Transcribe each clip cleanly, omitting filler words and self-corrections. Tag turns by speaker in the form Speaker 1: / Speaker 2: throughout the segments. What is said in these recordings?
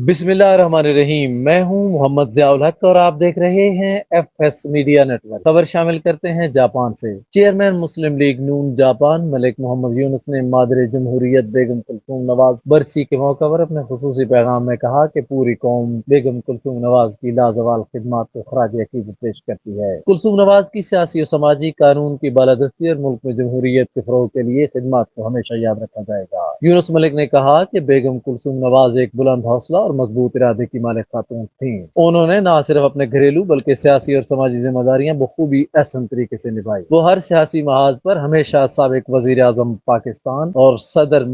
Speaker 1: बिस्मिल्लाहिर्रहमानिर्रहीम। मैं हूं मोहम्मद ज़ियाउल हक और आप देख रहे हैं एफएस मीडिया नेटवर्क। खबर शामिल करते हैं जापान से। चेयरमैन मुस्लिम लीग नून जापान मलिक मोहम्मद यूनुस ने मादर जमहूरियत बेगम कुलसूम नवाज बरसी के मौके पर अपने खुसूसी पैगाम में कहा कि पूरी कौम बेगम कुलसूम नवाज की लाजवाल खिदमात को खराज अकीदत पेश करती है। कुलसूम नवाज की सियासी और समाजी कानून की बालादस्ती और मुल्क में जमहूरियत के फरोग के लिए खिदमात को हमेशा याद रखा जाएगा। यूनुस मलिक ने कहा कि बेगम कुलसूम नवाज एक बुलंद हौसला और मजबूत इरादे की मालिक खातून थी। उन्होंने न सिर्फ अपने घरेलू बल्कि सियासी और समाजी जिम्मेदारियां बखूबी अहसन तरीके से निभाई। वो हर सियासी महाज पर हमेशा साबिक वजीर आजम पाकिस्तान और सदर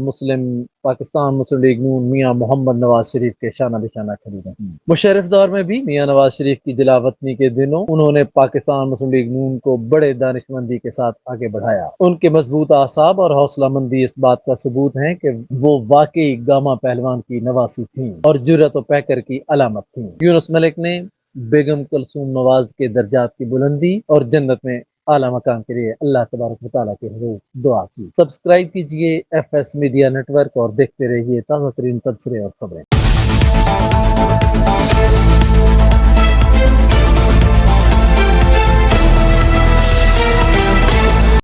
Speaker 1: पाकिस्तान मुस्लिम लीग नून मियां मोहम्मद नवाज शरीफ के शाना बिशाना खड़ी रही। मुशर्रफ दौर में भी मियां नवाज शरीफ की दिलावतनी के दिनों उन्होंने पाकिस्तान मुस्लिम लीग नून को बड़े दानिशमंदी के साथ आगे बढ़ाया। उनके मजबूत आसाब और हौसला मंदी इस बात का सबूत है कि वो वाकई गामा पहलवान की नवासी थी और जुर्रत व पैकर की अलामत थी। यूनुस मलिक ने बेगम कुलसूम नवाज के दर्जात की बुलंदी और जन्नत में आला मकाम के लिए अल्लाह तबारक व तआला के हुजूर दुआ की। सब्सक्राइब कीजिए एफएस मीडिया नेटवर्क और देखते रहिए ताज़ा तरीन तबसरे और खबरें।